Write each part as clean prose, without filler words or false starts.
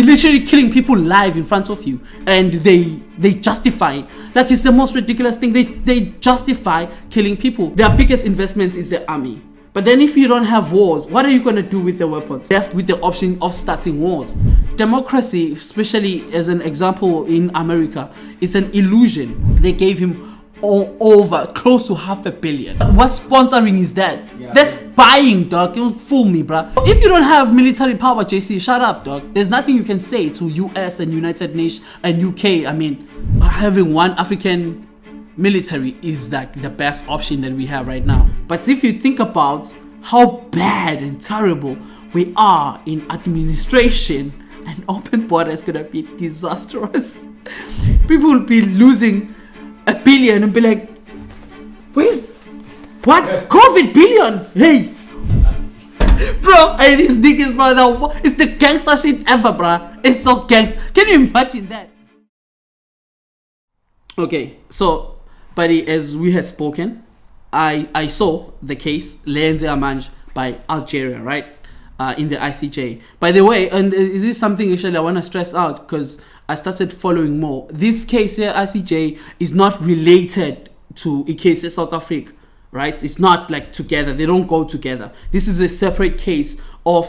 literally killing people live in front of you, and they justify it. Like, it's the most ridiculous thing. They justify killing people. Their biggest investment is the army. But then if you don't have wars, what are you going to do with the weapons? Left with the option of starting wars. Democracy, especially as an example in America, is an illusion. They gave him over close to $500 million. What sponsoring is that? Yeah. That's buying, dog. You don't fool me, bruh. If you don't have military power, JC, shut up, dog. There's nothing you can say to US and United Nations and UK. I mean, having one African military is like the best option that we have right now. But if you think about how bad and terrible we are in administration, and open border is gonna be disastrous. People will be losing $1 billion and be like, where's what? COVID billion? Hey, bro, hey, these niggas, bro, it's the gangster shit ever, bro. It's so gangster. Can you imagine that? Okay, so, buddy, as we had spoken, I saw the case Lenze Amanj by Algeria, right? In the ICJ. By the way, and is this something actually I want to stress out because I started following more. This case here, ICJ, is not related to a case in South Africa, right? It's not like together. They don't go together. This is a separate case of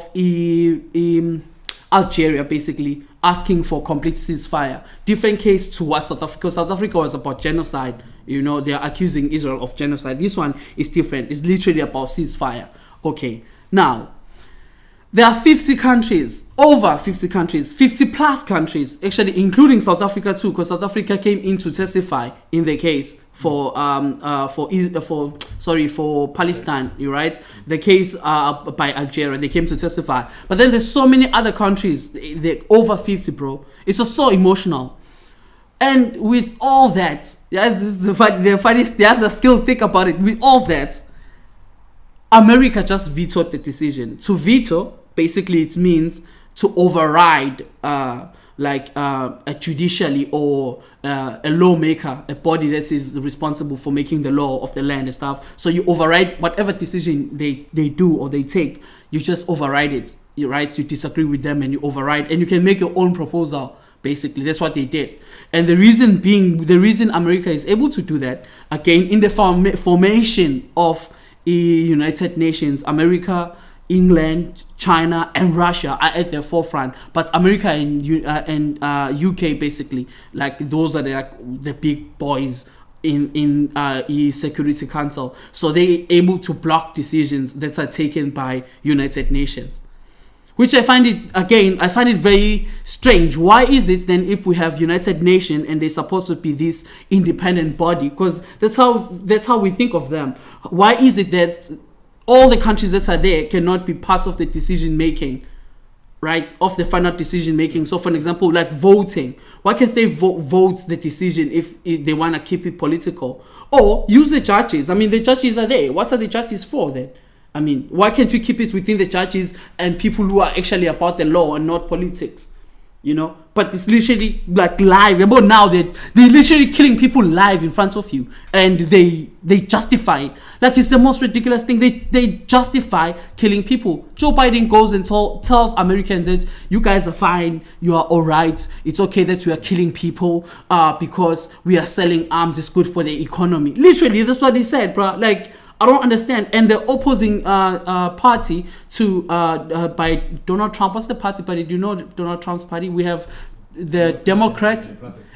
Algeria, basically asking for complete ceasefire. Different case to what South Africa. South Africa was about genocide. You know, they're accusing Israel of genocide. This one is different. It's literally about ceasefire. Okay, now, there are 50 countries, over 50 countries, 50 plus countries, actually including South Africa too, because South Africa came in to testify in the case for Palestine, right? The case by Algeria, they came to testify. But then there's so many other countries, they're over 50, bro. It's just so emotional. And with all that, yes, the funniest, yes, still think about it. With all that, America just vetoed the decision. To veto, basically, it means to override, a judicially or a lawmaker, a body that is responsible for making the law of the land and stuff. So you override whatever decision they do or they take. You just override it, right? You disagree with them and you override, and you can make your own proposal. Basically, that's what they did. And the reason America is able to do that, again, in the formation of United Nations, America, England, China, and Russia are at the forefront. But America and UK, basically, like those are the big boys in Security Council. So they're able to block decisions that are taken by United Nations. Which I find it very strange. Why is it then, if we have United Nations and they're supposed to be this independent body, because that's how we think of them. Why is it that all the countries that are there cannot be part of the decision making, right? Of the final decision making. So for an example, like voting. Why can't they vote the decision if they want to keep it political? Or use the judges. I mean, the judges are there. What are the judges for then? I mean, why can't you keep it within the judges and people who are actually about the law and not politics? You know? But it's literally like live. About now they're literally killing people live in front of you, and they justify it. Like, it's the most ridiculous thing. They justify killing people. Joe Biden goes and tells Americans that you guys are fine, you are all right. It's okay that we are killing people because we are selling arms. It's good for the economy. Literally, that's what he said, bro. Like, I don't understand. And the opposing party to by Donald Trump, what's the party? But do you know Donald Trump's party? We have the Democrats,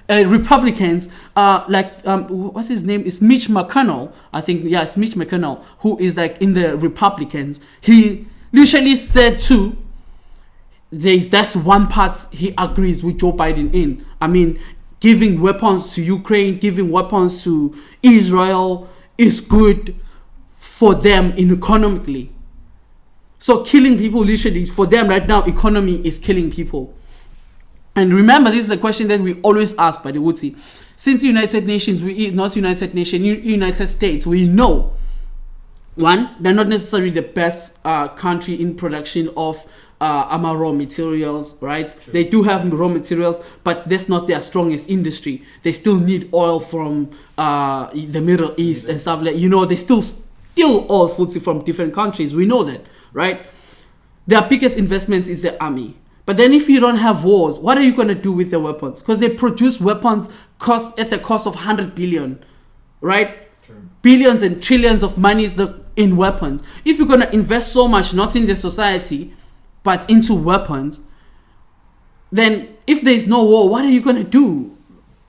Republicans. What's his name? It's Mitch McConnell. I think, yeah, it's Mitch McConnell, who is like in the Republicans. He literally said too, that's one part he agrees with Joe Biden in. I mean, giving weapons to Ukraine, giving weapons to Israel is good for them economically. So killing people, literally, for them right now, economy is killing people. And remember, this is a question that we always ask by the Wuti. Since United Nations, United States, we know, one, they're not necessarily the best country in production of raw materials, right? True. They do have raw materials, but that's not their strongest industry. They still need oil from the Middle East and stuff like, they still steal oil from different countries. We know that, right? Their biggest investment is the army. But then if you don't have wars, what are you going to do with the weapons? Because they produce weapons at the cost of 100 billion, right? True. Billions and trillions of money in weapons. If you're going to invest so much, not in the society, but into weapons, then if there's no war, what are you going to do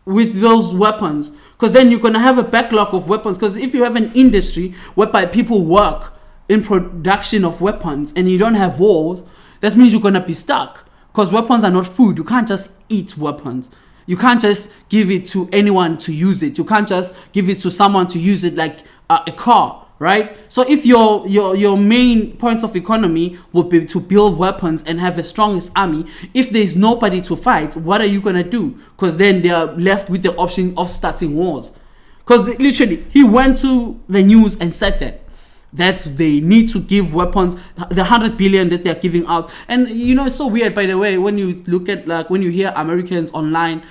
with those weapons? Because then you're going to have a backlog of weapons. Because if you have an industry whereby people work in production of weapons and you don't have wars, that means you're going to be stuck. Because weapons are not food. You can't just eat weapons. You can't just give it to anyone to use it. You can't just give it to someone to use it like a car, right? So if your main points of economy would be to build weapons and have the strongest army, if there's nobody to fight, what are you going to do? Because then they are left with the option of starting wars. Because literally, he went to the news and said that they need to give weapons, the 100 billion that they're giving out. And it's so weird, by the way, when you look at, like, when you hear Americans online,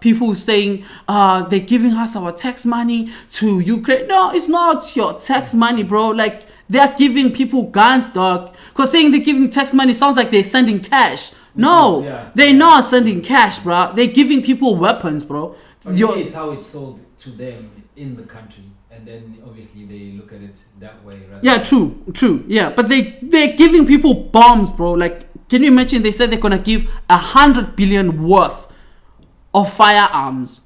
people saying they're giving us our tax money to Ukraine. No, it's not your tax money, bro. Like, they're giving people guns, dog. Because saying they're giving tax money sounds like they're sending cash. No, they're not sending cash, bro. They're giving people weapons, bro. It's how it's sold to them in the country. And then obviously they look at it that way, right? Yeah, true. Yeah, but they're giving people bombs, bro. Like, can you imagine? They said they're gonna give 100 billion worth of firearms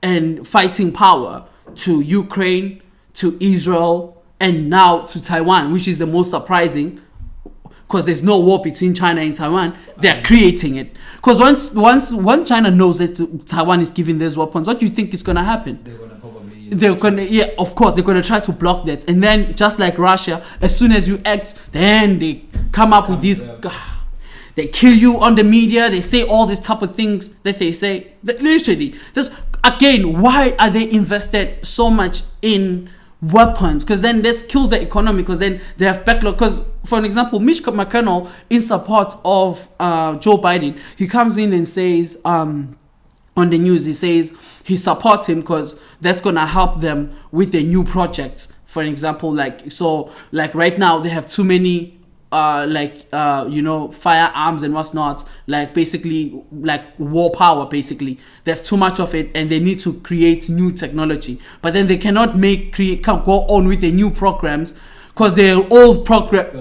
and fighting power to Ukraine, to Israel, and now to Taiwan, which is the most surprising. Because there's no war between China and Taiwan, they're creating it. Because once China knows that Taiwan is giving these weapons, what do you think is gonna happen? Of course, they're gonna try to block that. And then, just like Russia, as soon as you act, then they come up with these. They kill you on the media. They say all these type of things that they say. Literally, just again, why are they invested so much in weapons? Because then this kills the economy. Because then they have backlog. Because, for an example, Mitch McConnell, in support of Joe Biden, he comes in and says on the news, he says he supports him because that's gonna help them with the new projects. For example, like right now they have too many firearms and what's not, like basically like war power. Basically, they have too much of it and they need to create new technology. But then they cannot go on with the new programs because they're old programs.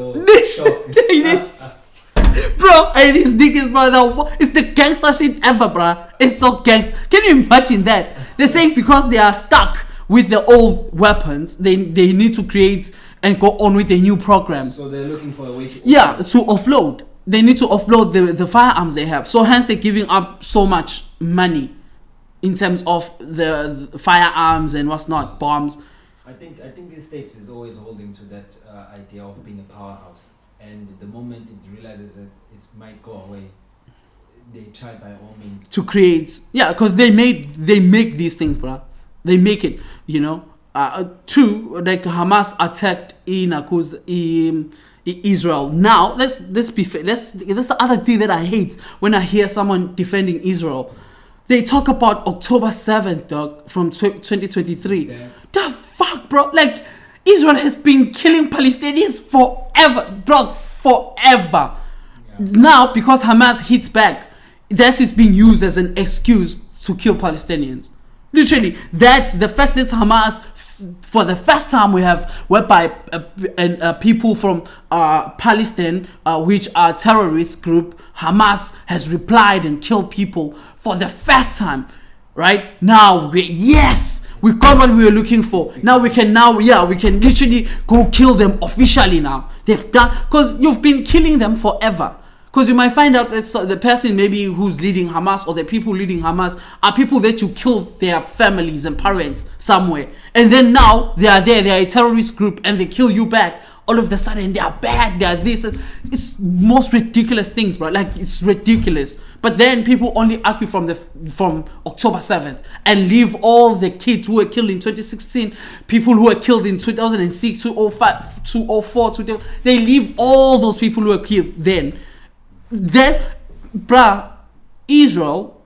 Bro, and these niggas, bro, it's the gangster shit ever, bro. It's so gangster. Can you imagine that? They're saying because they are stuck with the old weapons, they need to create and go on with the new programs. So they're looking for a way to offload. They need to offload the firearms they have. So hence they're giving up so much money in terms of the firearms and what's not, bombs. I think the States is always holding to that idea of being a powerhouse. And the moment it realizes that it might go away, they try by all means to create. Yeah, because they make these things, bro. They make it, true. Like Hamas attacked in Israel. Now let's be fair. That's the other thing that I hate when I hear someone defending Israel. They talk about October 7th, dog, from 2023. The fuck, bro? Like, Israel has been killing Palestinians forever, dog, forever. Yeah. Now, because Hamas hits back, that is being used as an excuse to kill Palestinians. Literally, that's the fact that Hamas, for the first time, we have whereby people from Palestine, which are terrorist group, Hamas has replied and killed people for the first time. Right now, we got what we were looking for. Now we can literally go kill them officially now. They've done, because you've been killing them forever. Because you might find out that the person maybe who's leading Hamas or the people leading Hamas are people that you killed their families and parents somewhere. And then now they are there, they are a terrorist group and they kill you back. All of a sudden they are bad, they are this. It's most ridiculous things, bro. Like, it's ridiculous. But then people only argue from October 7th and leave all the kids who were killed in 2016, people who were killed in 2006, 2005, 2004, 2000. They leave all those people who were killed then. Then, bruh, Israel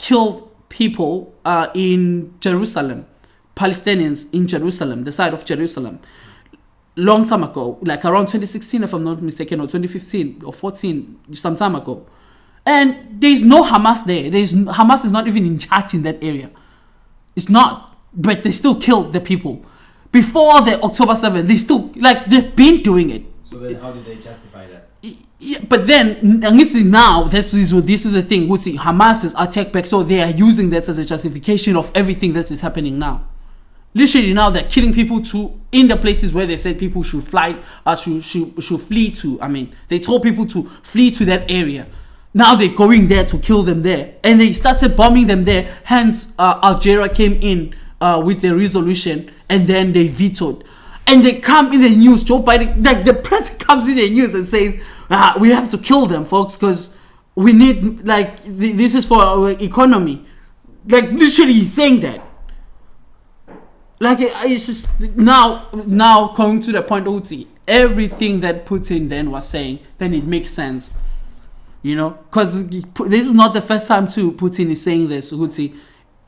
killed people in Jerusalem, Palestinians in Jerusalem, the side of Jerusalem, long time ago, like around 2016, if I'm not mistaken, or 2015 or 14, some time ago. And there's no Hamas there. Hamas is not even in charge in that area. It's not. But they still killed the people. Before the October 7th, they've been doing it. So then how do they justify that? Yeah, but then now this is the thing. Hamas is attacked back, so they are using that as a justification of everything that is happening now. Literally now they're killing people in the places where they said people should should flee to. I mean, they told people to flee to that area. Now they're going there to kill them there, and they started bombing them there. Hence, Algeria came in with the resolution, and then they vetoed. And they come in the news. Joe Biden, like the president, comes in the news and says, "We have to kill them, folks, because we need this is for our economy." Like literally, he's saying that. Like it's just now coming to the point. Oti, everything that Putin then was saying, then it makes sense. You know, because this is not the first time too Putin is saying this. Oti,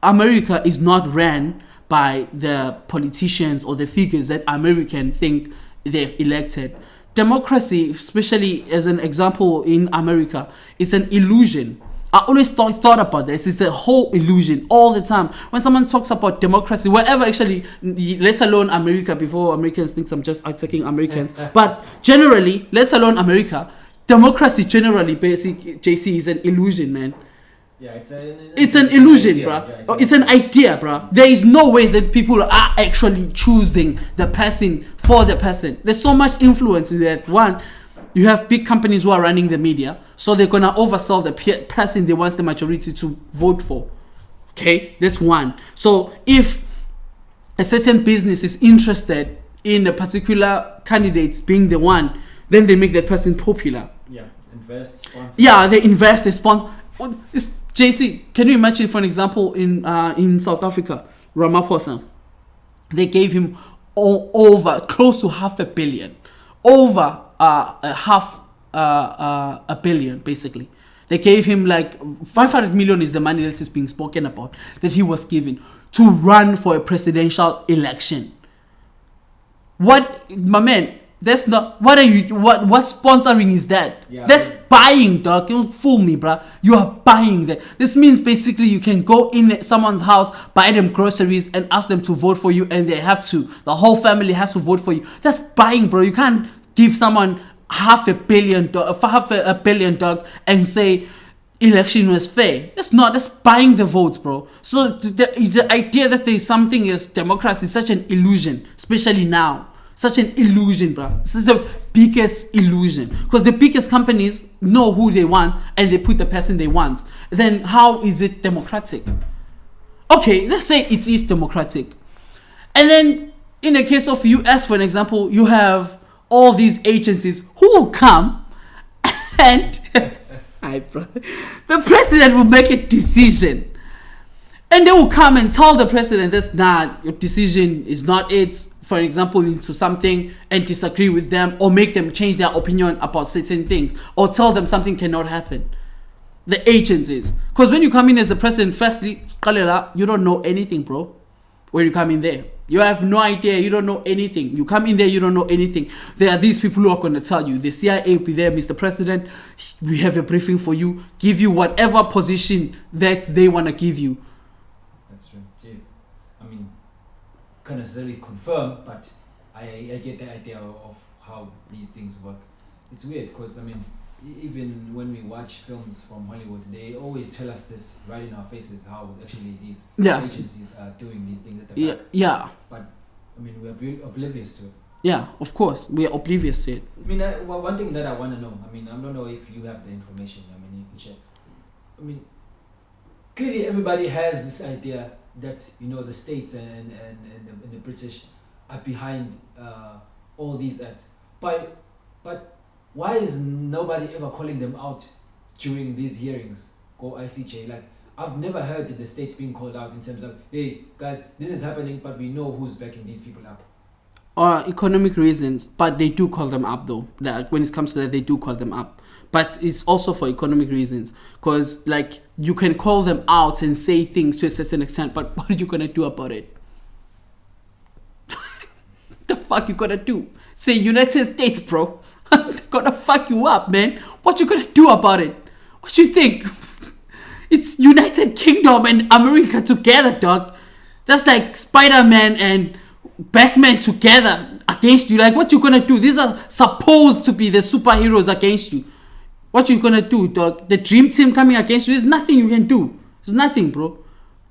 America is not ran by the politicians or the figures that Americans think they've elected. Democracy, especially as an example in America, is an illusion. I always thought about this. It's a whole illusion all the time. When someone talks about democracy, wherever actually, let alone America, before Americans think I'm just attacking Americans, but generally, let alone America, democracy generally, basically, JC, is an illusion, man. Yeah, it's an illusion, bruh. Yeah, it's an idea, bruh. There is no way that people are actually choosing the person for the person. There's so much influence in that. One, you have big companies who are running the media, so they're gonna oversell the person they want the majority to vote for. Okay, that's one. So if a certain business is interested in a particular candidate being the one, then they make that person popular. Yeah, invest, sponsor. Yeah, they invest, they sponsor. JC, can you imagine, for an example, in South Africa, Ramaphosa, they gave him over close to $500 million, over a billion, basically. They gave him like 500 million is the money that is being spoken about that he was given to run for a presidential election. What, my man? That's not. What are you? What sponsoring is that? Yeah, that's buying, dog. You don't fool me, bruh. You are buying that. This means basically you can go in someone's house, buy them groceries, and ask them to vote for you, and they have to. The whole family has to vote for you. That's buying, bro. You can't give someone $500 million, dog, and say election was fair. That's not. That's buying the votes, bro. So the idea that there's something as democracy is such an illusion, especially now. Such an illusion, bro. This is the biggest illusion. Because the biggest companies know who they want and they put the person they want. Then how is it democratic? Okay, let's say it is democratic. And then in the case of US, for an example, you have all these agencies who will come and the president will make a decision. And they will come and tell the president that, nah, your decision is not it. For example, into something and disagree with them or make them change their opinion about certain things or tell them something cannot happen. The agencies. Because when you come in as a president, firstly, you don't know anything, bro. When you come in there, you have no idea. You don't know anything. You come in there, you don't know anything. There are these people who are going to tell you. The CIA will be there, Mr. President. We have a briefing for you. Give you whatever position that they want to give you. That's true. Jeez. I mean, can't necessarily confirm, but I get the idea of how these things work. It's weird because, I mean, even when we watch films from Hollywood, they always tell us this right in our faces, how actually these agencies are doing these things at the back. Yeah. But, I mean, we're oblivious to it. Yeah, of course. We're oblivious to it. I mean, one thing that I want to know, I mean, I don't know if you have the information, I mean, you can share. I mean, clearly everybody has this idea that, you know, the States and the British are behind all these acts. But why is nobody ever calling them out during these hearings? Go ICJ. Like, I've never heard that the States being called out in terms of, hey, guys, this is happening, but we know who's backing these people up. Economic reasons, but they do call them up, though. Like, when it comes to that, they do call them up. But it's also for economic reasons. Because, like, you can call them out and say things to a certain extent, but what are you going to do about it? The fuck you gonna do? Say United States, bro. They're gonna fuck you up, man. What you gonna do about it? What you think? It's United Kingdom and America together, dog. That's like Spider-Man and Batman together against you. Like, what you gonna do? These are supposed to be the superheroes against you. What you gonna do, dog? The dream team coming against you. There's nothing you can do. There's nothing, bro.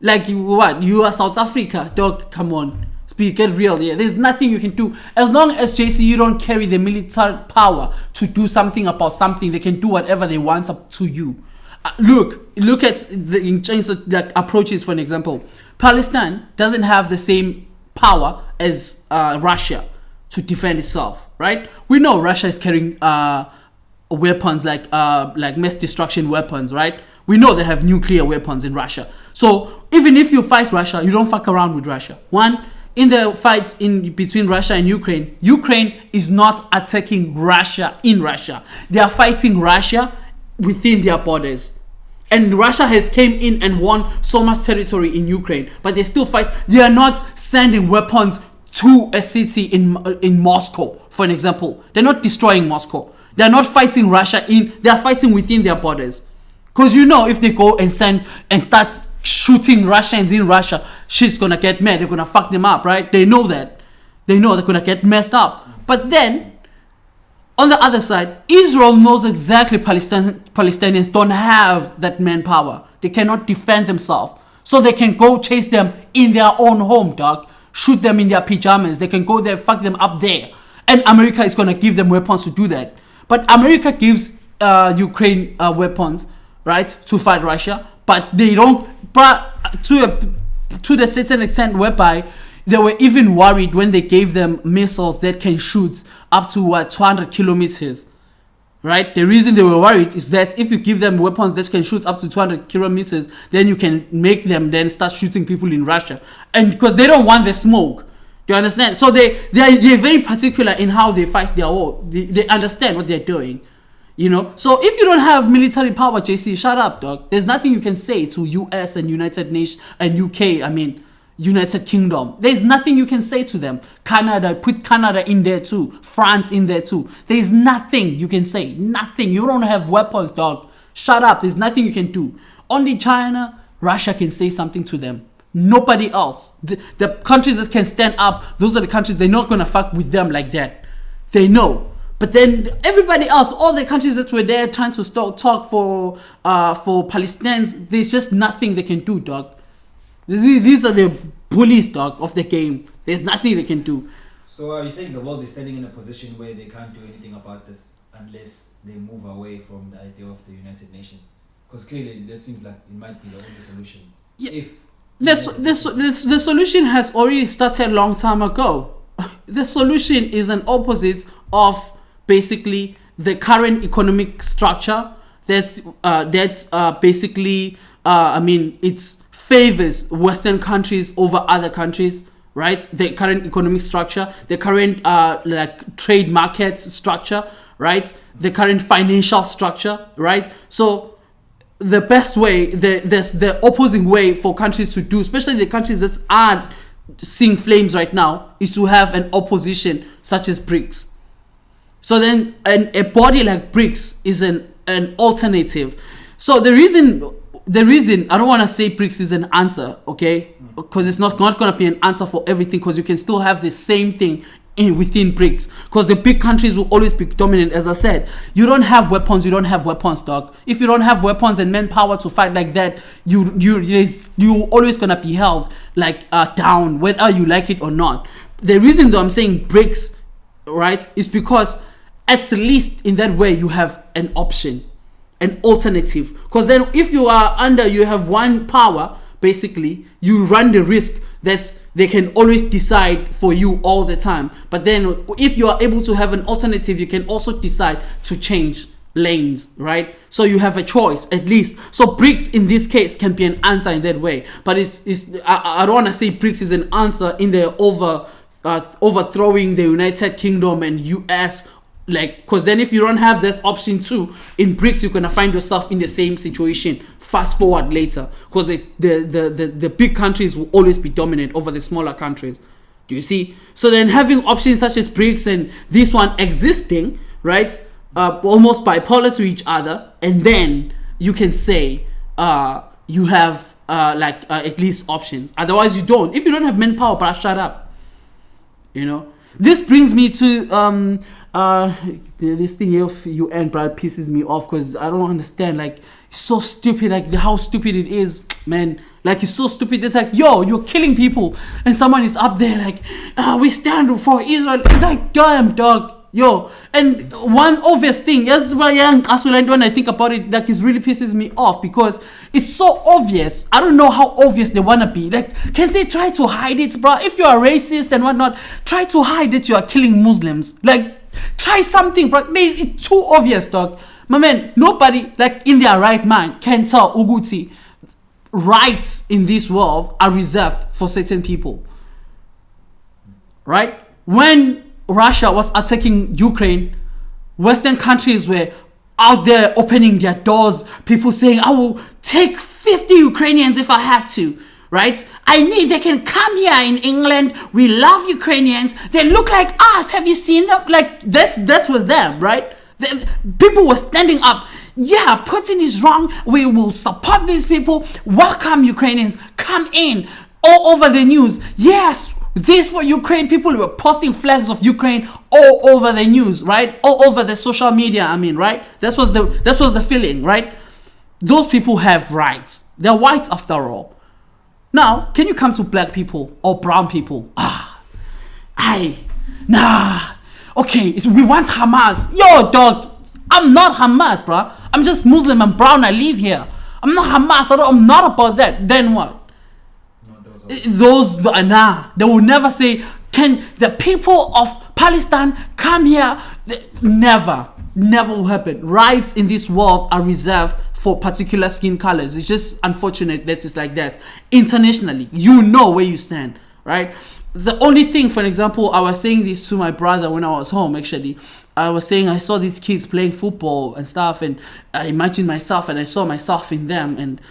Like, what? You are South Africa, dog. Come on. Get real. Yeah, there's nothing you can do. As long as JC, you don't carry the military power to do something about something, they can do whatever they want up to you. Look at the approaches. For an example, Palestine doesn't have the same power as Russia to defend itself, right? We know Russia is carrying weapons like mass destruction weapons, right? We know they have nuclear weapons in Russia. So even if you fight Russia, you don't fuck around with Russia. One, in the fight between Russia and Ukraine, Ukraine is not attacking Russia in Russia. They are fighting Russia within their borders. And Russia has came in and won so much territory in Ukraine, but they still fight. They are not sending weapons to a city in Moscow, for an example. They're not destroying Moscow. They're not fighting Russia they are fighting within their borders. Because if they go and start shooting Russians in Russia, shit's gonna get mad. They're gonna fuck them up, right? They know that. They know they're gonna get messed up. But then, on the other side, Israel knows exactly Palestinians don't have that manpower. They cannot defend themselves. So they can go chase them in their own home, dog. Shoot them in their pajamas. They can go there, fuck them up there. And America is going to give them weapons to do that. But America gives Ukraine weapons, right, to fight Russia. But they don't, but to the certain extent whereby they were even worried when they gave them missiles that can shoot up to 200 kilometers, right? The reason they were worried is that if you give them weapons that can shoot up to 200 kilometers, then you can make them then start shooting people in Russia. And because they don't want the smoke. Do you understand? So they're very particular in how they fight their war. They understand what they're doing. So if you don't have military power, JC, shut up, dog. There's nothing you can say to US and United Nations and UK, United Kingdom. There's nothing you can say to them. Canada, put Canada in there too. France in there too. There's nothing you can say. Nothing. You don't have weapons, dog. Shut up. There's nothing you can do. Only China, Russia can say something to them. Nobody else. The countries that can stand up, those are the countries, they're not going to fuck with them like that. They know. But then everybody else, all the countries that were there trying to talk for Palestinians, there's just nothing they can do, dog. These are the bullies, dog, of the game. There's nothing they can do. So are you saying the world is standing in a position where they can't do anything about this unless they move away from the idea of the United Nations? Because clearly that seems like it might be the only solution. Yeah. If the solution has already started a long time ago. The solution is an opposite of basically the current economic structure that's basically it's favors Western countries over other countries, right? The current economic structure, the current trade market structure, right? The current financial structure, right? So the best way, the opposing way for countries to do, especially the countries that are seeing flames right now, is to have an opposition such as BRICS. So then a body like BRICS is an alternative. So the reason I don't want to say BRICS is an answer, okay? Because it's not going to be an answer for everything, because you can still have the same thing within BRICS, because the big countries will always be dominant. As I said, you don't have weapons, dog. If you don't have weapons and manpower to fight like that, you always going to be held down, whether you like it or not. The reason though I'm saying BRICS, right, is because at least in that way you have an option, an alternative. Because then if you have one power, basically you run the risk that they can always decide for you all the time. But then if you are able to have an alternative, you can also decide to change lanes, right? So you have a choice at least. So BRICS in this case can be an answer in that way. But I don't want to say BRICS is an answer in the overthrowing the United Kingdom and US, because then if you don't have that option too, in BRICS you're gonna find yourself in the same situation fast forward later, because the big countries will always be dominant over the smaller countries. Do you see? So then having options such as BRICS and this one existing, right, almost bipolar to each other, and then you can say you have at least options. Otherwise, you don't. If you don't have manpower, but shut up. You know. This brings me to this thing of UN, bro, pisses me off because I don't understand. Like, it's so stupid. Like how stupid it is, man. Like, it's so stupid. It's like, yo, you're killing people, and someone is up there like, we stand for Israel. It's like, damn, dog. Yo, and one obvious thing, yes, when I think about it, like, it really pisses me off because it's so obvious. I don't know how obvious they wanna be. Like, can they try to hide it, bro? If you are racist and whatnot, try to hide that you are killing Muslims. Like, try something, bro. It's too obvious, dog. My man, nobody, like, in their right mind can tell Uguti rights in this world are reserved for certain people. Right? When Russia was attacking Ukraine, Western countries were out there opening their doors, people saying, I will take 50 Ukrainians if I have to, right? They can come here in England. We love Ukrainians. They look like us. Have you seen them? Like, that was them, right? People were standing up. Yeah, Putin is wrong. We will support these people. Welcome Ukrainians. Come in. All over the news. Yes, this for Ukraine. People were posting flags of Ukraine all over the news, right? All over the social media, right? That was the feeling, right? Those people have rights. They're whites after all. Now, can you come to black people or brown people? Okay, we want Hamas. Yo, dog, I'm not Hamas, bro. I'm just Muslim and brown. I live here. I'm not Hamas. I'm not about that. Then what? They will never say, can the people of Palestine come here? Never will happen. Rights in this world are reserved for particular skin colors. It's just unfortunate that it's like that. Internationally, you know where you stand, right? The only thing, for example, I was saying this to my brother when I was home, actually. I was saying I saw these kids playing football and stuff, and I imagined myself and I saw myself in them, and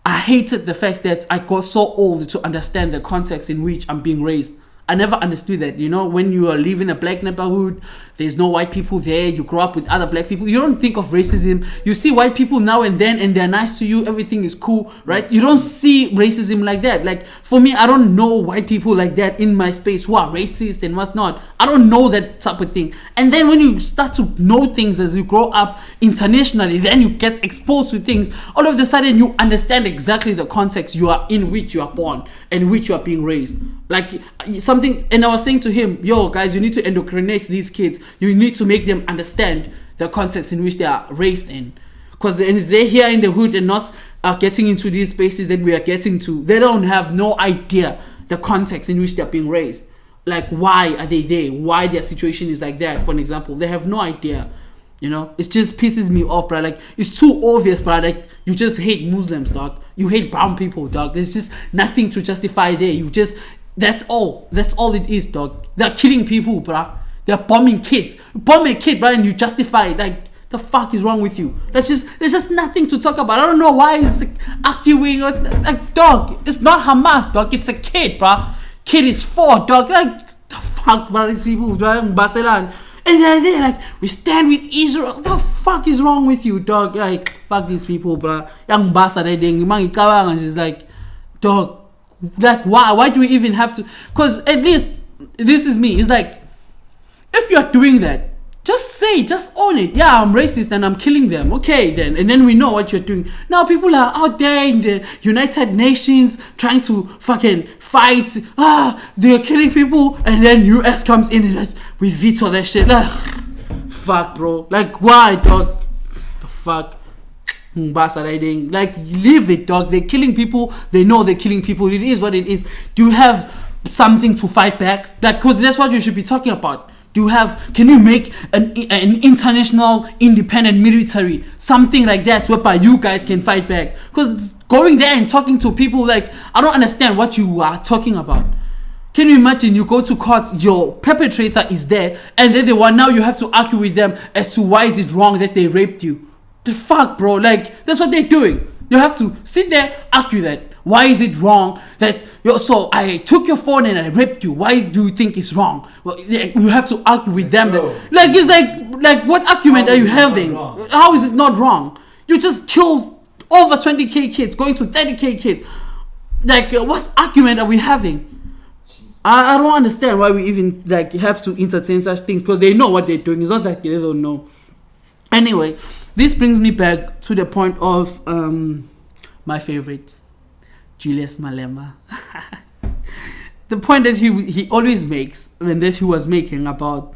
I hated the fact that I got so old to understand the context in which I'm being raised. I never understood that, when you are living in a black neighborhood, there's no white people there, you grow up with other black people, you don't think of racism. You see white people now and then and they're nice to you, everything is cool, right? You don't see racism like that. Like, for me, I don't know white people like that in my space who are racist and whatnot. I don't know that type of thing. And then when you start to know things as you grow up internationally, then you get exposed to things, all of a sudden you understand exactly the context you are in, which you are born and which you are being raised. Like, something, and I was saying to him, yo, guys, you need to indoctrinate these kids. You need to make them understand the context in which they are raised in. Because they're here in the hood and not getting into these spaces that we are getting to. They don't have no idea the context in which they're being raised. Like, why are they there? Why their situation is like that, for an example. They have no idea. It just pisses me off, bro. Like, it's too obvious, bro. Like, you just hate Muslims, dog. You hate brown people, dog. There's just nothing to justify there. That's all it is, dog. They're killing people, bruh. They're bombing kids. Bomb a kid, bruh, and you justify it. Like, the fuck is wrong with you? There's just nothing to talk about. I don't know why it's arguing or like, dog. It's not Hamas, dog. It's a kid, bruh. Kid is 4, dog. Like, the fuck, bruh. These people driving Barcelona, and they're like, we stand with Israel. The fuck is wrong with you, dog? Like, fuck these people, bruh. Young Barcelona, and she's like, dog. Like, why do we even have to? Because at least this is me. It's like, if you're doing that, just own it. Yeah, I'm racist and I'm killing them. Okay, then, and then we know what you're doing. Now people are out there in the United Nations trying to fucking fight. They're killing people, and then US comes in and like, we veto that shit. Like, fuck, bro. Like, why, dog? The fuck. Like, leave it, dog. They're killing people. They know they're killing people. It is what it is. Do you have something to fight back? Like, because that's what you should be talking about. Can you make an international independent military, something like that, whereby you guys can fight back? Because going there and talking to people, like, I don't understand what you are talking about. Can you imagine you go to court, your perpetrator is there, and then now you have to argue with them as to why is it wrong that they raped you? The fuck, bro? Like, that's what they're doing. You have to sit there, argue that. Why is it wrong that so I took your phone and I raped you? Why do you think it's wrong? Well, you have to argue with them. That, like, it's like what argument are you having? How is it not wrong? You just killed over 20k kids, going to 30k kids. Like, what argument are we having? I don't understand why we even like have to entertain such things, because they know what they're doing. It's not like they don't know. Anyway, this brings me back to the point of my favorite, Julius Malema. The point that he always makes, and that he was making about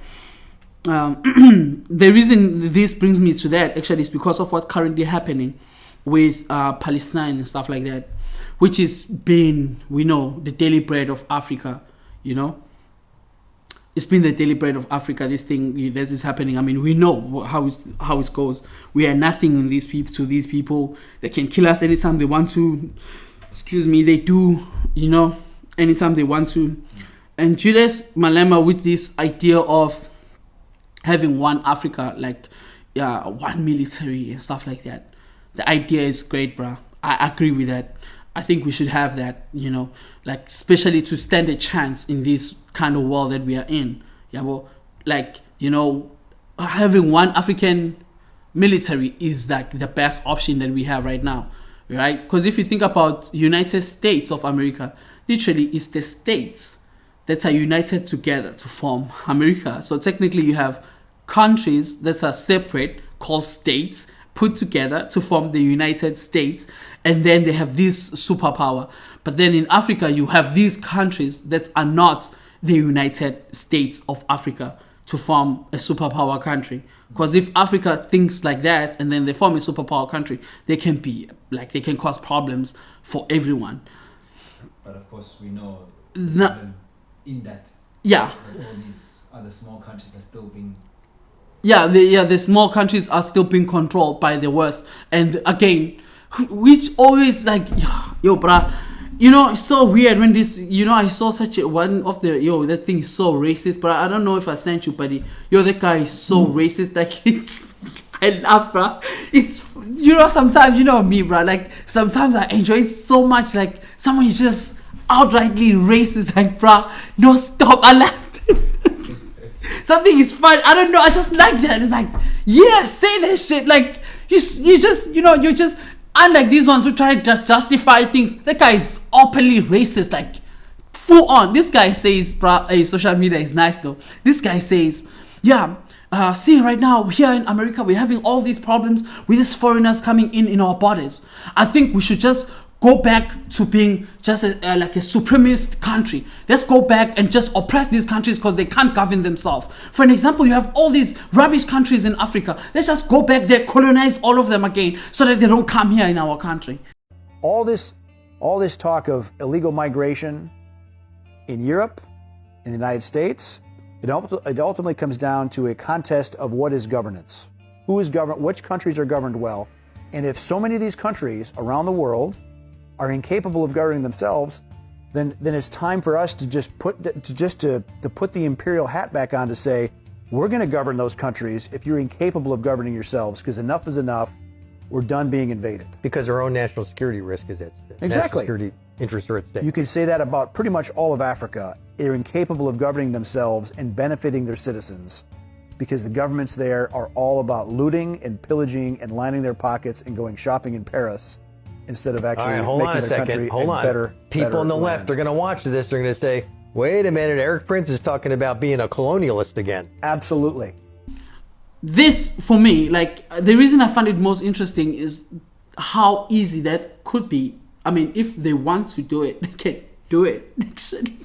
the reason this brings me to that actually is because of what's currently happening with Palestine and stuff like that, which is being, we know, the daily bread of Africa. You know, it's been the daily bread of Africa. This thing that is happening. I mean, we know how it goes. We are nothing in these people to these people. They can kill us anytime they want to. Excuse me, they do. You know, anytime they want to. And Julius Malema with this idea of having one Africa, like one military and stuff like that. The idea is great, bruh. I agree with that. I think we should have that, you know, like especially to stand a chance in this kind of world that we are in. Yeah, well, like, you know, having one African military is like the best option that we have right now, right? Because if you think about United States of America, literally it's the states that are united together to form America. So technically you have countries that are separate called states put together to form the United States, and then they have this superpower. But then in Africa, you have these countries that are not the United States of Africa to form a superpower country. Because if Africa thinks like that and then they form a superpower country, they can be like, they can cause problems for everyone. But of course, we know No, in that, yeah, all these other small countries are still being. The small countries are still being controlled by the West. And again, which always like, yo, bruh, you know, it's so weird when this, you know, I saw such a one of the, that thing is so racist, but I don't know if I sent you, buddy. That guy is so racist, like, it's, I laugh, bruh. It's, you know, sometimes, you know me, bruh, like, sometimes I enjoy it so much, like, someone is just outrightly racist, like, bruh, no, stop, I laugh. Something is fun. I don't know. I just like that. It's like, yeah, say that shit. Like, you just, you know, you just, unlike these ones who try to justify things. That guy is openly racist, like, full on. This guy says, social media is nice though. This guy says, see right now here in America, we're having all these problems with these foreigners coming in our borders. I think we should just go back to being just like a supremacist country. Let's go back and just oppress these countries because they can't govern themselves. For an example, you have all these rubbish countries in Africa. Let's just go back there, colonize all of them again so that they don't come here in our country. All this talk of illegal migration in Europe, in the United States, it ultimately comes down to a contest of what is governance. Who is governed? Which countries are governed well? And if so many of these countries around the world are incapable of governing themselves, then it's time for us to just put the imperial hat back on to say, we're going to govern those countries if you're incapable of governing yourselves, because enough is enough. We're done being invaded. Because our own national security risk is at stake. Exactly. National security interests are at stake. You can say that about pretty much all of Africa. They're incapable of governing themselves and benefiting their citizens because the governments there are all about looting and pillaging and lining their pockets and going shopping in Paris, instead of actually making their country a better. People on the land. left are going to watch this. They're going to say, wait a minute, Eric Prince is talking about being a colonialist again. Absolutely. This, for me, like, the reason I find it most interesting is how easy that could be. I mean, if they want to do it, they can do it, actually.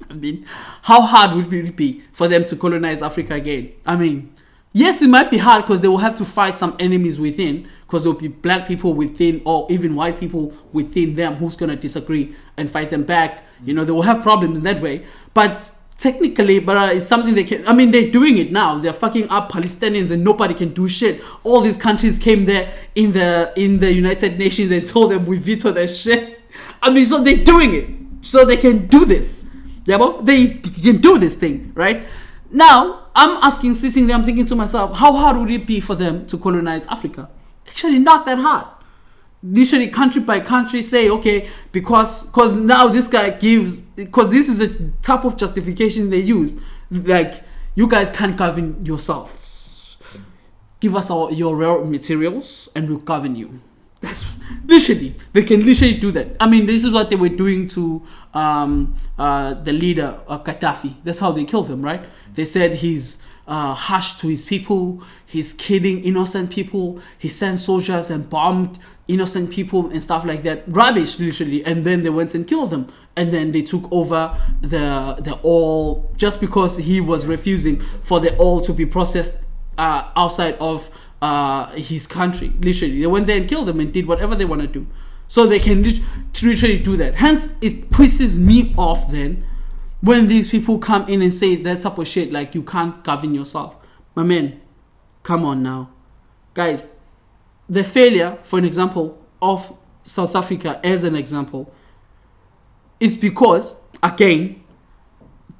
I mean, how hard would it be for them to colonize Africa again? I mean, yes, it might be hard because they will have to fight some enemies within, because there will be black people within or even white people within them who's going to disagree and fight them back. You know, they will have problems in that way. But technically, it's something they can, I mean, they're doing it now. They're fucking up Palestinians and nobody can do shit. All these countries came there in the United Nations and told them we veto their shit. I mean, so they're doing it. So they can do this. Yeah, well, they can do this thing, right? Now, I'm sitting there, I'm thinking to myself, how hard would it be for them to colonize Africa? Actually, not that hard. Literally, country by country, say, okay, because now this guy gives, because this is the type of justification they use, like, you guys can't govern yourselves. give us your raw materials and we'll govern you. That's literally, they can literally do that. I mean, this is what they were doing to the leader, Gaddafi. That's how they killed him, right? They said he's harsh to his people, he's killing innocent people, he sent soldiers and bombed innocent people and stuff like that. Rubbish, literally. And then they went and killed him. And then they took over the oil just because he was refusing for the oil to be processed outside of his country. Literally, they went there and killed him and did whatever they want to do. So they can literally do that. Hence, it pisses me off then when these people come in and say that type of shit, like you can't govern yourself. My man, come on now. Guys, the failure, for an example, of South Africa as an example, is because, again,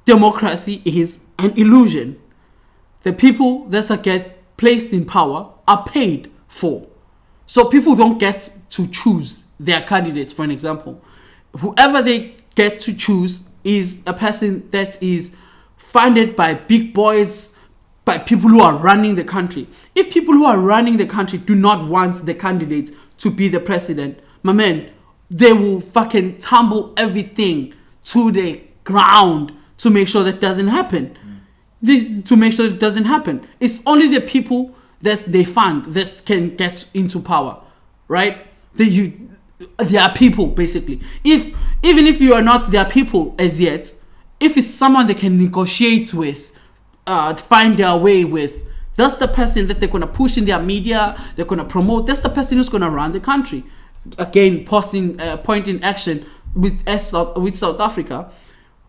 democracy is an illusion. The people that get placed in power are paid for. So people don't get to choose their candidates, for an example. Whoever they get to choose is a person that is funded by big boys, by people who are running the country. If people who are running the country do not want the candidate to be the president, my man, they will fucking tumble everything to the ground to make sure that doesn't happen. To make sure it doesn't happen. It's only the people that they fund that can get into power, right? They are people, basically. Even if you are not their people as yet, if it's someone they can negotiate with, find their way with, that's the person that they're going to push in their media, they're going to promote. That's the person who's going to run the country. Again, point in action with South Africa.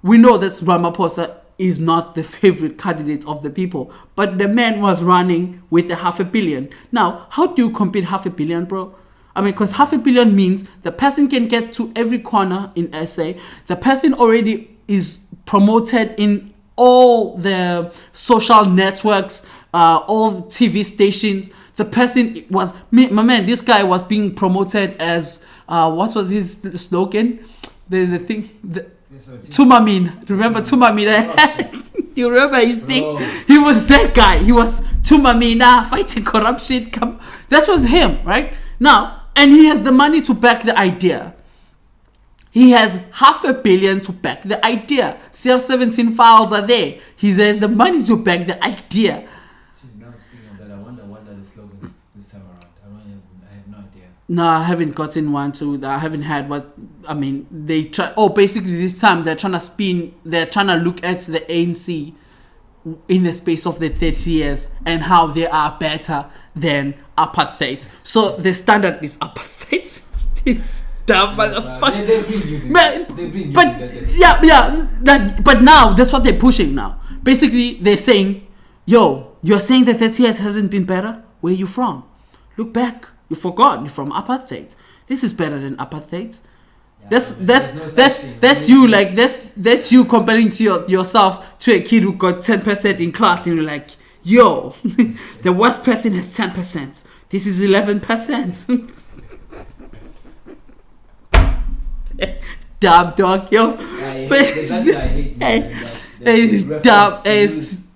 We know that Ramaphosa is not the favorite candidate of the people, but the man was running with the $500 million. Now, how do you compete $500 million, bro? I mean, because $500 million means the person can get to every corner in SA. The person already is promoted in all the social networks, all the TV stations. The person was, my man, this guy was being promoted as, what was his slogan? There's a thing, Tumamin. Remember Tumamin? You remember his thing? Bro. He was that guy. He was Tumamina, fighting corruption. That was him, right? Now, and he has the money to back the idea. He has $500 million to back the idea. CR17 files are there. He has the money to back the idea. Jeez, now speaking of that, I wonder what the slogan is this time around. I have no idea. No, I haven't gotten one to. I haven't had what. I mean, they try. Oh, basically this time they're trying to spin. They're trying to look at the ANC in the space of the 30 years and how they are better than apartheid. So the standard is apartheid. It's dumb, motherfucker. They've been using Man, They've been using but that. but now that's what they're pushing now. Basically, they're saying, "Yo, you're saying that 30 years hasn't been better. Where are you from? Look back. You forgot. You're from apartheid. This is better than apartheid." That's you, like that's you comparing to yourself to a kid who got 10% in class and you're like, yo, the worst person has 10%. This is 11%. Dumb dog, yo.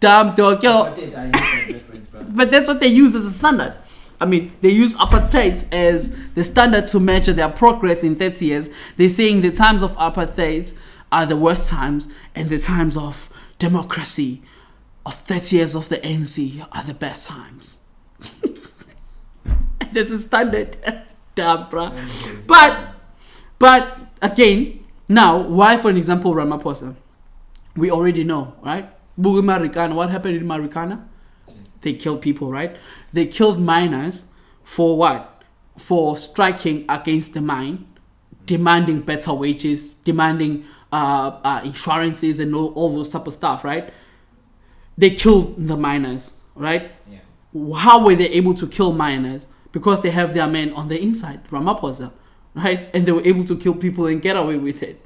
Dumb dog, yo. But that's what they use as a standard. I mean, they use apartheid as the standard to measure their progress in 30 years. They're saying the times of apartheid are the worst times and the times of democracy of 30 years of the ANC are the best times. That's a standard. Damn, bro. But again, now, why, for an example, Ramaphosa? We already know, right? Marikana, what happened in Marikana? They killed people, right? They killed miners for what? For striking against the mine, demanding better wages, demanding insurances and all those type of stuff, right? They killed the miners, right? Yeah. How were they able to kill miners? Because they have their men on the inside, Ramaphosa, right? And they were able to kill people and get away with it.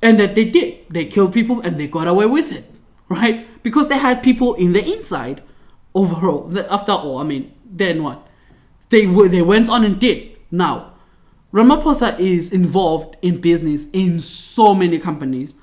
And that they did. They killed people and they got away with it, right? Because they had people in the inside. Overall, after all, I mean, then what? They went on and did. Now, Ramaphosa is involved in business in so many companies,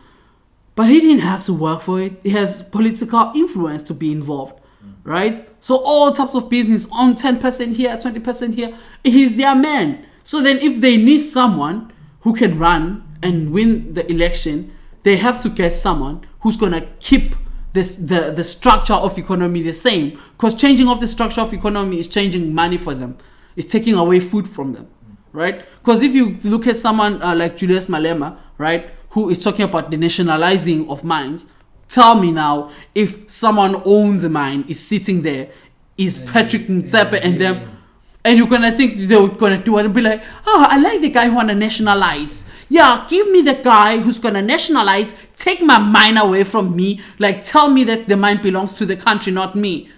but he didn't have to work for it. He has political influence to be involved. right? So all types of business on 10% here, 20% here, he's their man. So then if they need someone who can run and win the election, they have to get someone who's going to keep the structure of economy the same. Because changing of the structure of economy is changing money for them. It's taking away food from them, right? Because if you look at someone like Julius Malema, right, who is talking about the nationalizing of mines, tell me now, if someone owns a mine, is sitting there, is Patrick Ntsepe and them, and you're gonna think they're gonna do it and be like, oh, I like the guy who wanna nationalize. Yeah, give me the guy who's gonna nationalize, take my mine away from me, like tell me that the mine belongs to the country, not me.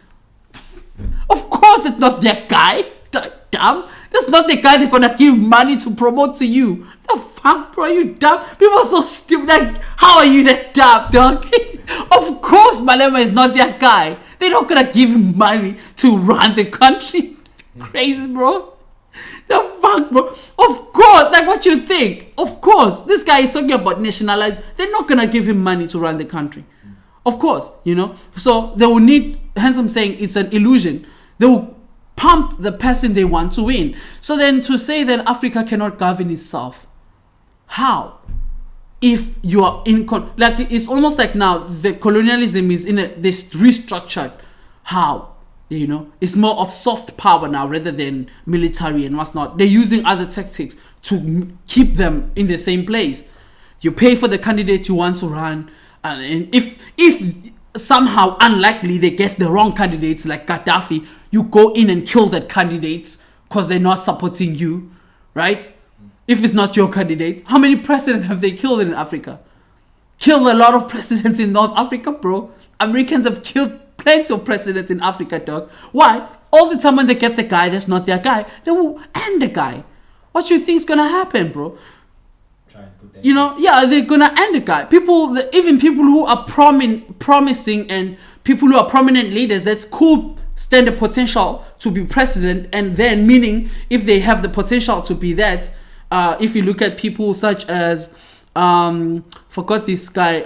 Of course it's not that guy. Dumb. That's not the guy they're gonna give money to promote to you. The fuck, bro? You dumb? People are so stupid. Like, how are you that dumb, dog? Of course Malema is not that guy. They're not gonna give him money to run the country. Crazy, bro. The fuck, bro? Of course, like what you think. Of course, this guy is talking about nationalize. They're not gonna give him money to run the country. Of course, you know. So they will need. Hence, I'm saying it's an illusion. They will pump the person they want to win. So then, to say that Africa cannot govern itself, how? If you are like it's almost like now the colonialism is this restructured. How? You know, it's more of soft power now rather than military and what's not. They're using other tactics to keep them in the same place. You pay for the candidate you want to run, and if somehow unlikely they get the wrong candidates like Gaddafi, you go in and kill that candidates because they're not supporting you, right? If it's not your candidate, how many presidents have they killed in Africa? Killed a lot of presidents in North Africa, bro. Americans have killed plenty of presidents in Africa, dog. Why? All the time when they get the guy that's not their guy, they will end the guy. What do you think's gonna happen, bro? Try and put that You know, yeah, they're gonna end the guy. Even people who are promising and people who are prominent leaders, that's cool, stand the potential to be president, and then meaning if they have the potential to be that, if you look at people such as forgot this guy,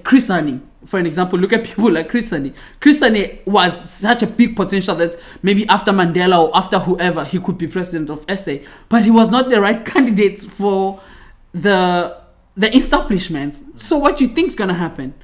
Chris Hani, for an example. Look at people like Chris Hani. Chris Hani was such a big potential that maybe after Mandela or after whoever he could be president of SA, but he was not the right candidate for the establishment. So what do you think is gonna happen?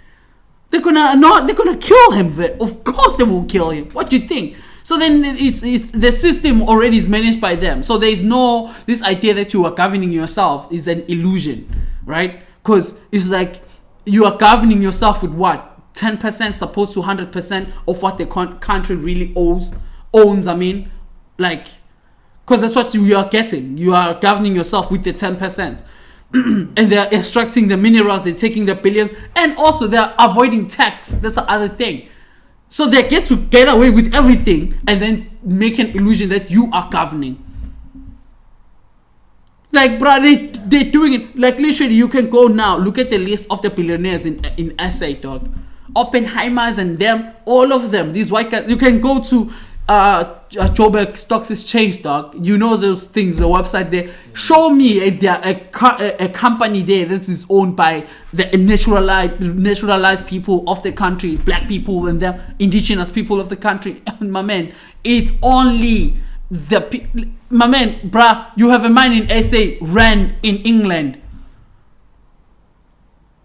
They're gonna kill him. Of course they will kill him. What do you think? So then it's the system already is managed by them. So there is no, this idea that you are governing yourself is an illusion, right? Because it's like you are governing yourself with what? 10% supposed to 100% of what the country really owns. I mean, like, because that's what you are getting. You are governing yourself with the 10%. And they're extracting the minerals, they're taking the billions, and also they're avoiding tax. That's the other thing. So they get to get away with everything and then make an illusion that you are governing. Like, bro, they're doing it. Like, literally, you can go now, look at the list of the billionaires in SA, dog. Oppenheimers and them, all of them, these white guys. You can go to Joburg Stocks Exchange, dog. You know those things, the website there. Show me a company there that is owned by the naturalized people of the country, black people and the indigenous people of the country. My man, it's only my man, bruh, you have a mine in SA, ran in England.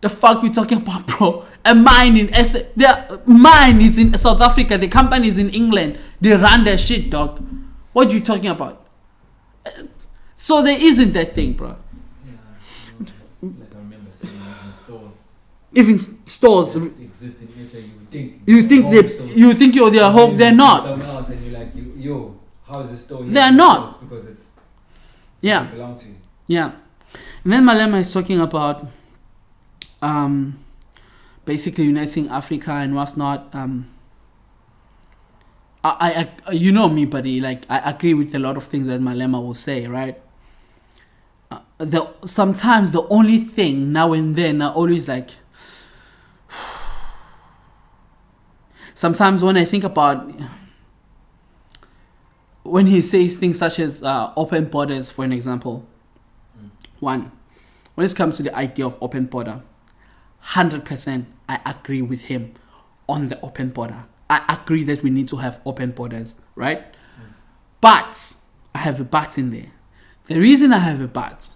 The fuck you talking about, bro? A mine in SA. The mine is in South Africa. The company is in England. They run their shit, dog. What you talking about? So there isn't that thing, bro. Yeah, like I remember seeing in stores. Even stores Exist in SA, you think you're their home. They're not. Someone else, and you're like, yo, how is this store here? They're not. Because it's yeah. It belongs to you. Yeah. And then Malema is talking about basically uniting Africa and what's not. I you know me, buddy. Like, I agree with a lot of things that Malema will say, right? Sometimes the only thing now and then I always like. Sometimes when I think about when he says things such as open borders, for an example. One, when it comes to the idea of open border, 100% I agree with him on the open border. I agree that we need to have open borders, right? But I have a but in there. The reason I have a but,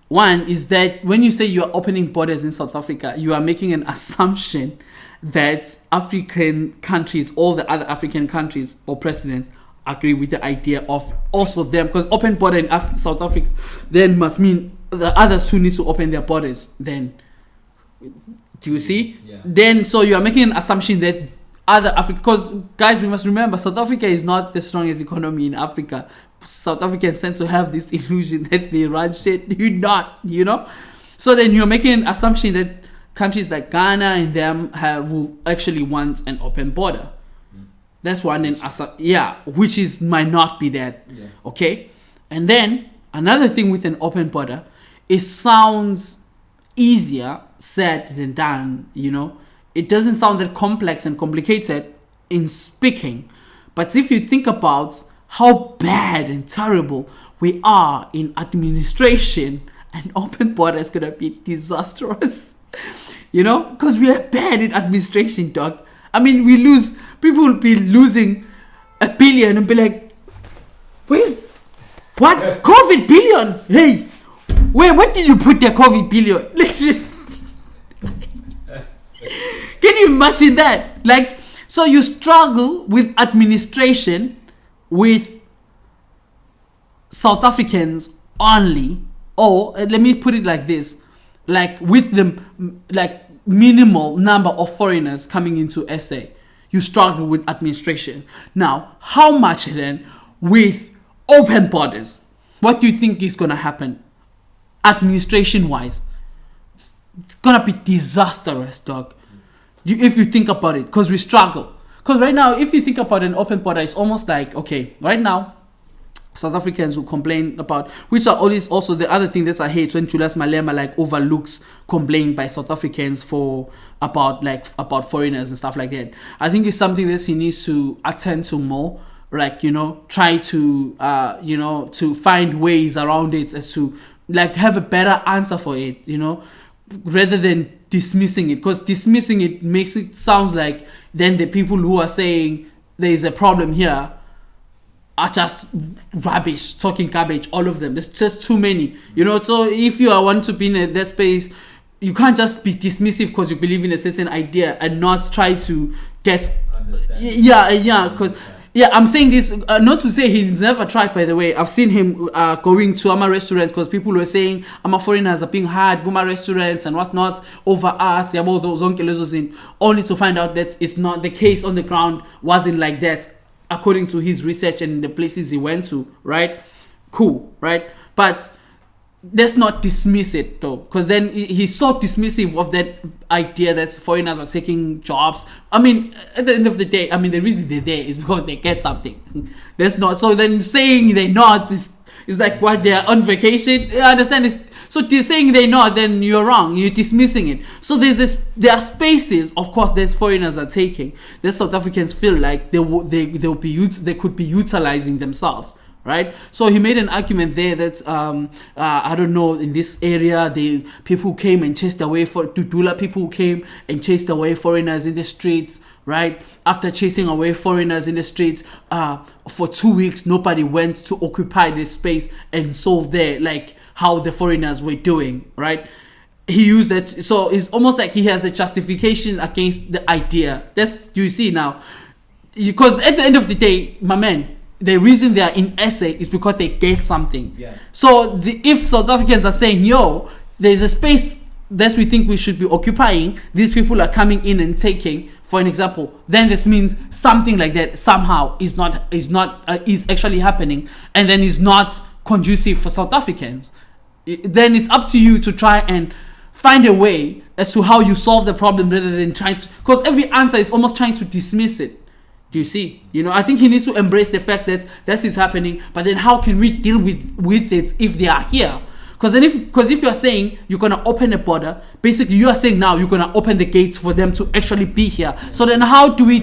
one is that when you say you are opening borders in South Africa, you are making an assumption that African countries, all the other African countries or presidents agree with the idea of also them, because open border in South Africa then must mean the others too need to open their borders. Then, do you see? Yeah. Then, so you are making an assumption that other Africa, because guys, we must remember South Africa is not the strongest economy in Africa. South Africans tend to have this illusion that they run shit. You're not, So then you're making an assumption that countries like Ghana and them will actually want an open border. That's one, and which might not be that. Yeah. Okay, and then another thing with an open border, it sounds easier said than done. It doesn't sound that complex and complicated in speaking, but if you think about how bad and terrible we are in administration, an open border is gonna be disastrous. Because we are bad in administration, dog. I mean, people will be losing $1 billion and be like, what? COVID billion? Hey, where did you put the COVID billion? Can you imagine that? So you struggle with administration with South Africans only, or let me put it like this, with the minimal number of foreigners coming into SA, you struggle with administration. Now, how much then with open borders? What do you think is going to happen administration-wise? It's going to be disastrous, dog. If you think about it, because we struggle. Because right now, if you think about an open border, it's almost like, okay, right now, South Africans will complain about, which are always also the other thing that I hate when Julius Malema overlooks complaint by South Africans about foreigners and stuff like that. I think it's something that he needs to attend to more, try to to find ways around it as to have a better answer for it, rather than dismissing it, because dismissing it makes it sounds like then the people who are saying there is a problem here are just rubbish, talking garbage, all of them. There's just too many, So if you want to be in that space, you can't just be dismissive because you believe in a certain idea and not try to get understand. Because I'm saying this not to say he's never tried. By the way, I've seen him going to Ama restaurants because people were saying Ama foreigners are being hired, Guma restaurants and whatnot over us. Only to find out that it's not the case on the ground. Wasn't like that, according to his research and the places he went to, right? Cool, right? But let's not dismiss it though, because then he's so dismissive of that idea that foreigners are taking jobs. I mean, at the end of the day, the reason they're there is because they get something. That's not, so then saying they're not is like what, they're on vacation? I understand it. So you're saying they're not, then you're wrong. You're dismissing it. So there are spaces, of course, that foreigners are taking that South Africans feel like they could be utilizing themselves, right? So he made an argument there that I don't know, in this area, people who came and chased away people who came and chased away foreigners in the streets, right? After chasing away foreigners in the streets for 2 weeks, nobody went to occupy this space and sold there, how the foreigners were doing, right? He used that, so it's almost like he has a justification against the idea. You see now, because at the end of the day, my man, the reason they are in SA is because they get something. Yeah. So if South Africans are saying, there's a space that we think we should be occupying, these people are coming in and taking, for an example, then this means something like that somehow is actually happening, and then is not conducive for South Africans. Then it's up to you to try and find a way as to how you solve the problem rather than trying to, because every answer is almost trying to dismiss it. Do you see? I think he needs to embrace the fact that that is happening, but then how can we deal with it if they are here? Because if you're saying you're going to open a border, basically you are saying now you're going to open the gates for them to actually be here. So then how do we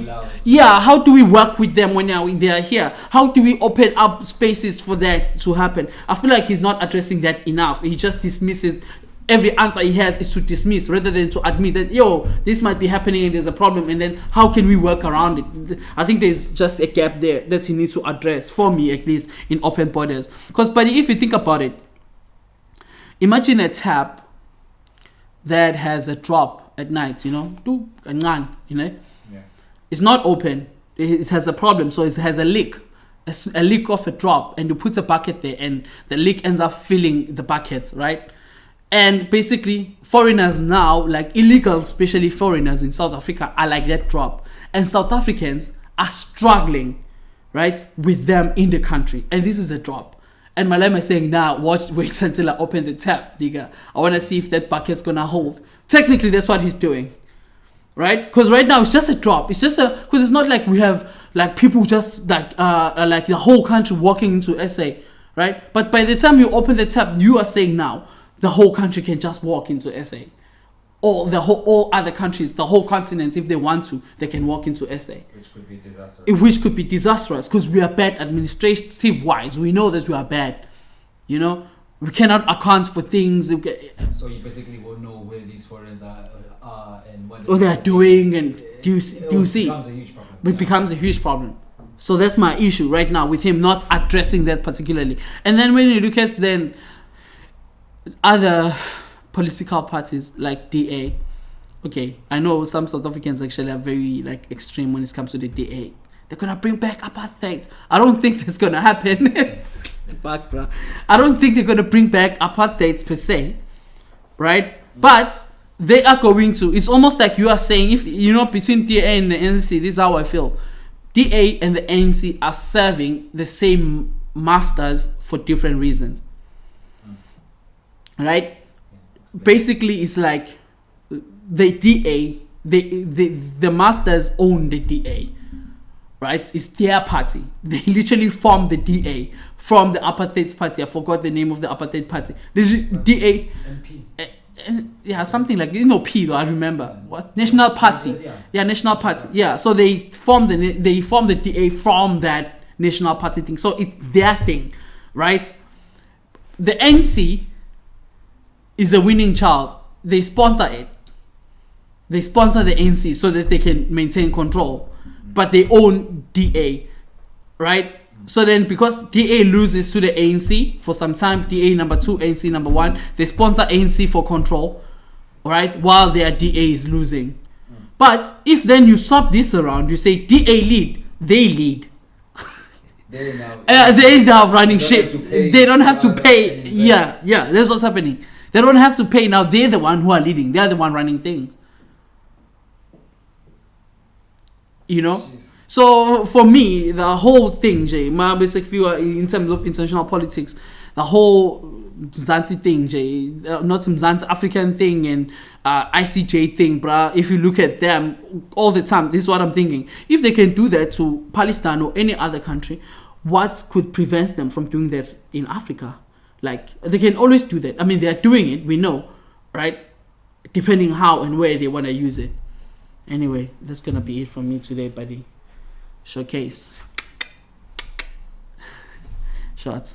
work with them when they are here? How do we open up spaces for that to happen? I feel like he's not addressing that enough. He just dismisses every answer he has is to dismiss rather than to admit that, yo, this might be happening and there's a problem, and then how can we work around it? I think there's just a gap there that he needs to address, for me at least, in open borders. Because, buddy, if you think about it, imagine a tap that has a drop at night, you know, it's not open, it has a problem, so it has a leak. A leak of a drop, and you put a bucket there, and the leak ends up filling the bucket, right? And basically, foreigners now, like illegal, especially foreigners in South Africa, are like that drop. And South Africans are struggling, right, with them in the country. And this is a drop. And Malema is saying, nah, wait until I open the tap, digga. I want to see if that bucket's going to hold. Technically, that's what he's doing, right? Because right now, it's just a drop. It's just because it's not like we have, like, people just, like the whole country walking into SA, right? But by the time you open the tap, you are saying now, the whole country can just walk into SA. Or all other countries, the whole continent, if they want to, they can walk into SA. Which could be disastrous. Which could be disastrous, because we are bad administrative-wise. We know that we are bad. You know? We cannot account for things. So you basically won't know where these foreigners are and what they're doing, and do you see? It becomes a huge problem. It becomes a huge problem. So that's my issue right now with him not addressing that particularly. And then when you look at then other political parties like DA, okay, I know some South Africans actually are very like extreme when it comes to the DA. They're gonna bring back apartheid. I don't think that's gonna happen. Fuck, bro. I don't think they're gonna bring back apartheid per se, right? But they are going to. It's almost like you are saying, if you know, between DA and the ANC, this is how I feel. DA and the ANC are serving the same masters for different reasons. Right? Basically, it's like the DA, the masters own the DA. Right? It's their party. They literally formed the DA from the apartheid party. I forgot the name of the apartheid party. The DA. MP. Yeah, something like, you know, P though, I remember. What? National Party. Yeah, National Party. Yeah, so they formed the DA from that National Party thing. So it's their thing, right? The NC is a winning child. They sponsor it. They sponsor the NC so that they can maintain control. But they own DA, right? So then because DA loses to the ANC for some time, DA number 2, ANC number 1, they sponsor ANC for control, right? While their DA is losing. But if then you swap this around, you say DA lead, they lead. They now running shit. They don't have to pay. Yeah, that's what's happening. They don't have to pay. Now they're the one who are leading. They're the one running things. You know? Jeez. So for me, the whole thing, Jay, my basic view in terms of international politics, the whole Mzansi thing, Jay, not Mzansi African thing and ICJ thing, bruh. If you look at them all the time, this is what I'm thinking. If they can do that to Palestine or any other country, what could prevent them from doing that in Africa? Like, they can always do that. I mean, they're doing it, we know, right? Depending how and where they want to use it. Anyway, that's going to be it from me today, buddy. Showcase. Shots.